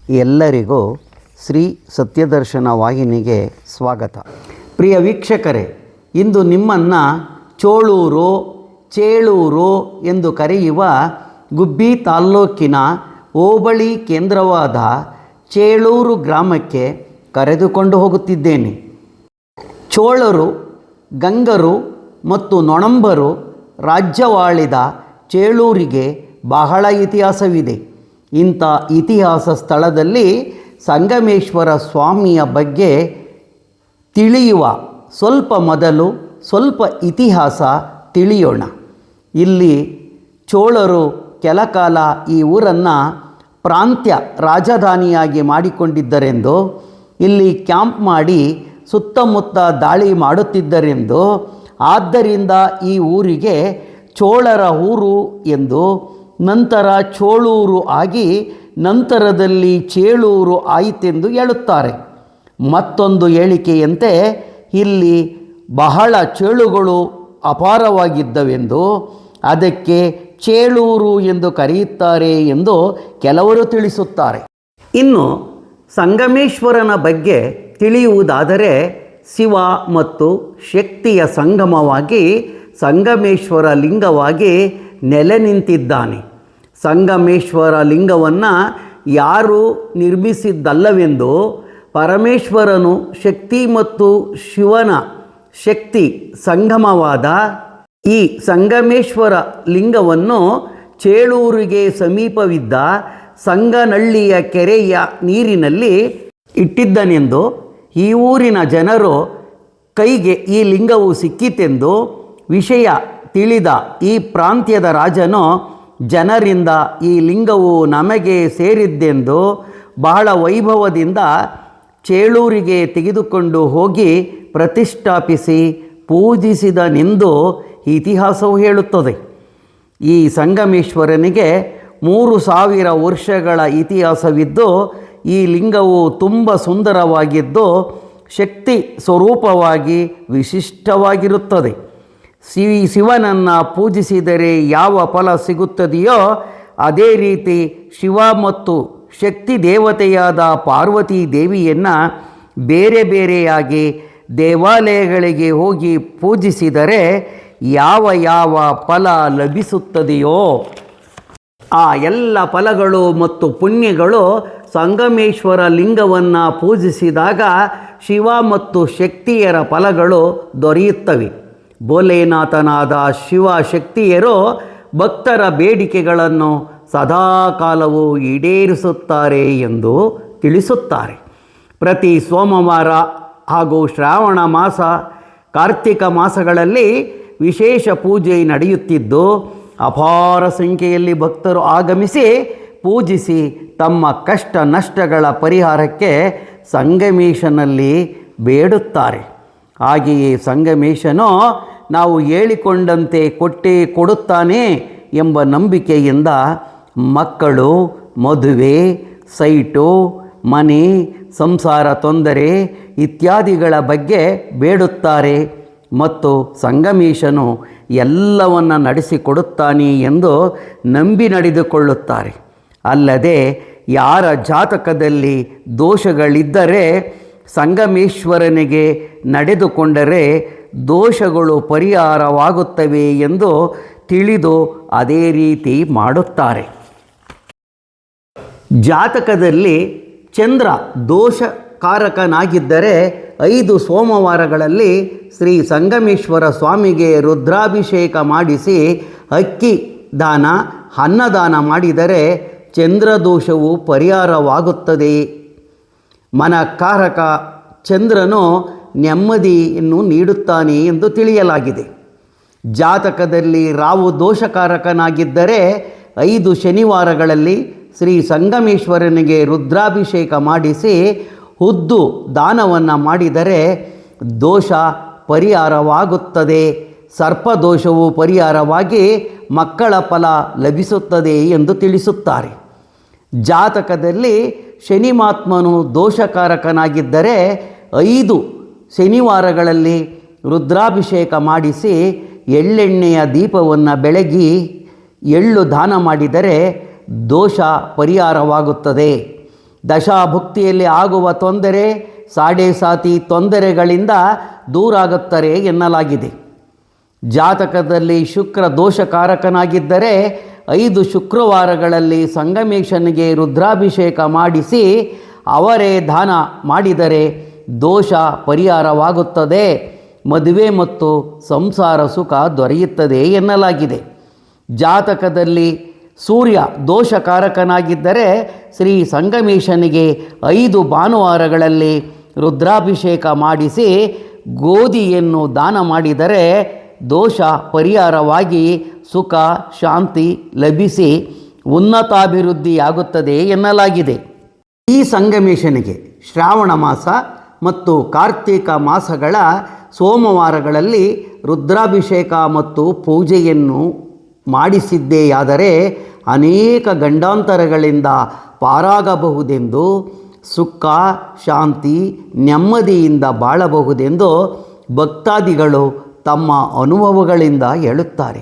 ಎಲ್ಲರಿಗೂ ಶ್ರೀ ಸತ್ಯದರ್ಶನ ವಾಹಿನಿಗೆ ಸ್ವಾಗತ. ಪ್ರಿಯ ವೀಕ್ಷಕರೇ, ಇಂದು ನಿಮ್ಮನ್ನು ಚೋಳೂರು, ಚೇಳೂರು ಎಂದು ಕರೆಯುವ ಗುಬ್ಬಿ ತಾಲ್ಲೂಕಿನ ಹೋಬಳಿ ಕೇಂದ್ರವಾದ ಚೇಳೂರು ಗ್ರಾಮಕ್ಕೆ ಕರೆದುಕೊಂಡು ಹೋಗುತ್ತಿದ್ದೇನೆ. ಚೋಳರು, ಗಂಗರು ಮತ್ತು ನೊಣಂಬರು ರಾಜ್ಯವಾಳಿದ ಚೇಳೂರಿಗೆ ಬಹಳ ಇತಿಹಾಸವಿದೆ. ಇಂಥ ಇತಿಹಾಸ ಸ್ಥಳದಲ್ಲಿ ಸಂಗಮೇಶ್ವರ ಸ್ವಾಮಿಯ ಬಗ್ಗೆ ತಿಳಿಯುವ ಮೊದಲು ಸ್ವಲ್ಪ ಇತಿಹಾಸ ತಿಳಿಯೋಣ. ಇಲ್ಲಿ ಚೋಳರು ಕೆಲಕಾಲ ಈ ಊರನ್ನು ಪ್ರಾಂತ್ಯ ರಾಜಧಾನಿಯಾಗಿ ಮಾಡಿಕೊಂಡಿದ್ದರೆಂದು, ಇಲ್ಲಿ ಕ್ಯಾಂಪ್ ಮಾಡಿ ಸುತ್ತಮುತ್ತ ದಾಳಿ ಮಾಡುತ್ತಿದ್ದರೆಂದು, ಆದ್ದರಿಂದ ಈ ಊರಿಗೆ ಚೋಳರ ಊರು ಎಂದು, ನಂತರ ಚೋಳೂರು ಆಗಿ ನಂತರದಲ್ಲಿ ಚೇಳೂರು ಆಯಿತೆಂದು ಹೇಳುತ್ತಾರೆ. ಮತ್ತೊಂದು ಹೇಳಿಕೆಯಂತೆ ಇಲ್ಲಿ ಬಹಳ ಚೇಳುಗಳು ಅಪಾರವಾಗಿದ್ದವೆಂದು ಅದಕ್ಕೆ ಚೇಳೂರು ಎಂದು ಕರೆಯುತ್ತಾರೆ ಎಂದು ಕೆಲವರು ತಿಳಿಸುತ್ತಾರೆ. ಇನ್ನು ಸಂಗಮೇಶ್ವರನ ಬಗ್ಗೆ ತಿಳಿಯುವುದಾದರೆ, ಶಿವ ಮತ್ತು ಶಕ್ತಿಯ ಸಂಗಮವಾಗಿ ಸಂಗಮೇಶ್ವರ ಲಿಂಗವಾಗಿ ನೆಲೆ ನಿಂತಿದ್ದಾನೆ. ಸಂಗಮೇಶ್ವರ ಲಿಂಗವನ್ನು ಯಾರೂ ನಿರ್ಮಿಸಿದ್ದಲ್ಲವೆಂದು, ಪರಮೇಶ್ವರನು ಶಕ್ತಿ ಮತ್ತು ಶಿವನ ಶಕ್ತಿ ಸಂಗಮವಾದ ಈ ಸಂಗಮೇಶ್ವರ ಲಿಂಗವನ್ನು ಚೇಳೂರಿಗೆ ಸಮೀಪವಿದ್ದ ಸಂಗನಹಳ್ಳಿಯ ಕೆರೆಯ ನೀರಿನಲ್ಲಿ ಇಟ್ಟಿದ್ದನೆಂದು, ಈ ಊರಿನ ಜನರು ಕೈಗೆ ಈ ಲಿಂಗವು ಸಿಕ್ಕಿತೆಂದು ವಿಷಯ ತಿಳಿದ ಈ ಪ್ರಾಂತ್ಯದ ರಾಜನು ಜನರಿಂದ ಈ ಲಿಂಗವು ನಮಗೆ ಸೇರಿದ್ದೆಂದು ಬಹಳ ವೈಭವದಿಂದ ಚೇಳೂರಿಗೆ ತೆಗೆದುಕೊಂಡು ಹೋಗಿ ಪ್ರತಿಷ್ಠಾಪಿಸಿ ಪೂಜಿಸಿದನೆಂದು ಇತಿಹಾಸವು ಹೇಳುತ್ತದೆ. ಈ ಸಂಗಮೇಶ್ವರನಿಗೆ 3000 ವರ್ಷಗಳ ಇತಿಹಾಸವಿದ್ದು, ಈ ಲಿಂಗವು ತುಂಬ ಸುಂದರವಾಗಿದ್ದು ಶಕ್ತಿ ಸ್ವರೂಪವಾಗಿ ವಿಶಿಷ್ಟವಾಗಿರುತ್ತದೆ. ಶಿವನನ್ನು ಪೂಜಿಸಿದರೆ ಯಾವ ಫಲ ಸಿಗುತ್ತದೆಯೋ ಅದೇ ರೀತಿ ಶಿವ ಮತ್ತು ಶಕ್ತಿ ದೇವತೆಯಾದ ಪಾರ್ವತಿ ದೇವಿಯನ್ನು ಬೇರೆ ಬೇರೆಯಾಗಿ ದೇವಾಲಯಗಳಿಗೆ ಹೋಗಿ ಪೂಜಿಸಿದರೆ ಯಾವ ಫಲ ಲಭಿಸುತ್ತದೆಯೋ ಆ ಎಲ್ಲ ಫಲಗಳು ಮತ್ತು ಪುಣ್ಯಗಳು ಸಂಗಮೇಶ್ವರ ಲಿಂಗವನ್ನು ಪೂಜಿಸಿದಾಗ ಶಿವ ಮತ್ತು ಶಕ್ತಿಯರ ಫಲಗಳು ದೊರೆಯುತ್ತವೆ. ಭೋಲೆನಾಥನಾದ ಶಿವ ಶಕ್ತಿಯರು ಭಕ್ತರ ಬೇಡಿಕೆಗಳನ್ನು ಸದಾಕಾಲವೂ ಈಡೇರಿಸುತ್ತಾರೆ ಎಂದು ತಿಳಿಸುತ್ತಾರೆ. ಪ್ರತಿ ಸೋಮವಾರ ಹಾಗೂ ಶ್ರಾವಣ ಮಾಸ, ಕಾರ್ತಿಕ ಮಾಸಗಳಲ್ಲಿ ವಿಶೇಷ ಪೂಜೆ ನಡೆಯುತ್ತಿದ್ದು, ಅಪಾರ ಸಂಖ್ಯೆಯಲ್ಲಿ ಭಕ್ತರು ಆಗಮಿಸಿ ಪೂಜಿಸಿ ತಮ್ಮ ಕಷ್ಟ ನಷ್ಟಗಳ ಪರಿಹಾರಕ್ಕೆ ಸಂಗಮೇಶನಲ್ಲಿ ಬೇಡುತ್ತಾರೆ. ಹಾಗೆಯೇ ಸಂಗಮೇಶನು ನಾವು ಹೇಳಿಕೊಂಡಂತೆ ಕೊಟ್ಟೇ ಕೊಡುತ್ತಾನೆ ಎಂಬ ನಂಬಿಕೆಯಿಂದ ಮಕ್ಕಳು, ಮದುವೆ, ಸೈಟು, ಮನೆ, ಸಂಸಾರ ತೊಂದರೆ ಇತ್ಯಾದಿಗಳ ಬಗ್ಗೆ ಬೇಡುತ್ತಾರೆ ಮತ್ತು ಸಂಗಮೇಶನು ಎಲ್ಲವನ್ನು ನಡೆಸಿಕೊಡುತ್ತಾನೆ ಎಂದು ನಂಬಿ ನಡೆದುಕೊಳ್ಳುತ್ತಾರೆ. ಅಲ್ಲದೆ ಯಾರ ಜಾತಕದಲ್ಲಿ ದೋಷಗಳಿದ್ದರೆ ಸಂಗಮೇಶ್ವರನಿಗೆ ನಡೆದುಕೊಂಡರೆ ದೋಷಗಳು ಪರಿಹಾರವಾಗುತ್ತವೆ ಎಂದು ತಿಳಿದು ಅದೇ ರೀತಿ ಮಾಡುತ್ತಾರೆ. ಜಾತಕದಲ್ಲಿ ಚಂದ್ರ ದೋಷಕಾರಕನಾಗಿದ್ದರೆ 5 ಸೋಮವಾರಗಳಲ್ಲಿ ಶ್ರೀ ಸಂಗಮೇಶ್ವರ ಸ್ವಾಮಿಗೆ ರುದ್ರಾಭಿಷೇಕ ಮಾಡಿಸಿ ಅಕ್ಕಿ ದಾನ, ಅನ್ನದಾನ ಮಾಡಿದರೆ ಚಂದ್ರದೋಷವು ಪರಿಹಾರವಾಗುತ್ತದೆ. ಮನಕಾರಕ ಚಂದ್ರನು ನೆಮ್ಮದಿಯನ್ನು ನೀಡುತ್ತಾನೆ ಎಂದು ತಿಳಿಯಲಾಗಿದೆ. ಜಾತಕದಲ್ಲಿ ರಾಹು ದೋಷಕಾರಕನಾಗಿದ್ದರೆ 5 ಶನಿವಾರಗಳಲ್ಲಿ ಶ್ರೀ ಸಂಗಮೇಶ್ವರನಿಗೆ ರುದ್ರಾಭಿಷೇಕ ಮಾಡಿಸಿ ಹುದ್ದು ದಾನವನ್ನು ಮಾಡಿದರೆ ದೋಷ ಪರಿಹಾರವಾಗುತ್ತದೆ. ಸರ್ಪದೋಷವು ಪರಿಹಾರವಾಗಿ ಮಕ್ಕಳ ಫಲ ಲಭಿಸುತ್ತದೆ ಎಂದು ತಿಳಿಸುತ್ತಾರೆ. ಜಾತಕದಲ್ಲಿ ಶನಿಮಾತ್ಮನು ದೋಷಕಾರಕನಾಗಿದ್ದರೆ 5 ಶನಿವಾರಗಳಲ್ಲಿ ರುದ್ರಾಭಿಷೇಕ ಮಾಡಿಸಿ ಎಳ್ಳೆಣ್ಣೆಯ ದೀಪವನ್ನು ಬೆಳಗಿ ಎಳ್ಳು ದಾನ ಮಾಡಿದರೆ ದೋಷ ಪರಿಹಾರವಾಗುತ್ತದೆ. ದಶಾಭುಕ್ತಿಯಲ್ಲಿ ಆಗುವ ತೊಂದರೆ ಸಾಡೆ ಸಾತಿ ತೊಂದರೆಗಳಿಂದ ದೂರಾಗುತ್ತಾರೆ ಎನ್ನಲಾಗಿದೆ. ಜಾತಕದಲ್ಲಿ ಶುಕ್ರ ದೋಷಕಾರಕನಾಗಿದ್ದರೆ 5 ಶುಕ್ರವಾರಗಳಲ್ಲಿ ಸಂಗಮೇಶನಿಗೆ ರುದ್ರಾಭಿಷೇಕ ಮಾಡಿಸಿ ಅವರೇ ದಾನ ಮಾಡಿದರೆ ದೋಷ ಪರಿಹಾರವಾಗುತ್ತದೆ, ಮದುವೆ ಮತ್ತು ಸಂಸಾರ ಸುಖ ದೊರೆಯುತ್ತದೆ ಎನ್ನಲಾಗಿದೆ. ಜಾತಕದಲ್ಲಿ ಸೂರ್ಯ ದೋಷಕಾರಕನಾಗಿದ್ದರೆ ಶ್ರೀ ಸಂಗಮೇಶನಿಗೆ 5 ಭಾನುವಾರಗಳಲ್ಲಿ ರುದ್ರಾಭಿಷೇಕ ಮಾಡಿಸಿ ಗೋಧಿಯನ್ನು ದಾನ ಮಾಡಿದರೆ ದೋಷ ಪರಿಹಾರವಾಗಿ ಸುಖ ಶಾಂತಿ ಲಭಿಸಿ ಉನ್ನತಾಭಿವೃದ್ಧಿಯಾಗುತ್ತದೆ ಎನ್ನಲಾಗಿದೆ. ಈ ಸಂಗಮೇಶನಿಗೆ ಶ್ರಾವಣ ಮಾಸ ಮತ್ತು ಕಾರ್ತಿಕ ಮಾಸಗಳ ಸೋಮವಾರಗಳಲ್ಲಿ ರುದ್ರಾಭಿಷೇಕ ಮತ್ತು ಪೂಜೆಯನ್ನು ಮಾಡಿಸಿದ್ದೆಯಾದರೆ ಅನೇಕ ಗಂಡಾಂತರಗಳಿಂದ ಪಾರಾಗಬಹುದೆಂದು, ಸುಖ ಶಾಂತಿ ನೆಮ್ಮದಿಯಿಂದ ಬಾಳಬಹುದೆಂದು ಭಕ್ತಾದಿಗಳು ತಮ್ಮ ಅನುಭವಗಳಿಂದ ಹೇಳುತ್ತಾರೆ.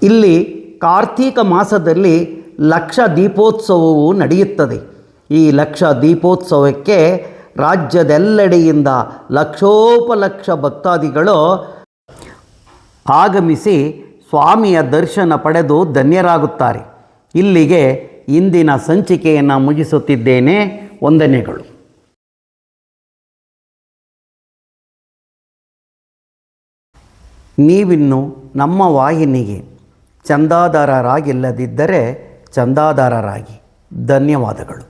ಇಲ್ಲಿ ಕಾರ್ತೀಕ ಮಾಸದಲ್ಲಿ ಲಕ್ಷ ದೀಪೋತ್ಸವವು ನಡೆಯುತ್ತದೆ. ಈ ಲಕ್ಷ ದೀಪೋತ್ಸವಕ್ಕೆ ರಾಜ್ಯದೆಲ್ಲೆಡೆಯಿಂದ ಲಕ್ಷೋಪಲಕ್ಷ ಭಕ್ತಾದಿಗಳು ಆಗಮಿಸಿ ಸ್ವಾಮಿಯ ದರ್ಶನ ಪಡೆದು ಧನ್ಯರಾಗುತ್ತಾರೆ. ಇಲ್ಲಿಗೆ ಇಂದಿನ ಸಂಚಿಕೆಯನ್ನು ಮುಗಿಸುತ್ತಿದ್ದೇನೆ. ವಂದನೆಗಳು. ನೀವಿನ್ನು ನಮ್ಮ ವಾಹಿನಿಗೆ ಚಂದಾದಾರರಾಗಿಲ್ಲದಿದ್ದರೆ ಚಂದಾದಾರರಾಗಿ. ಧನ್ಯವಾದಗಳು.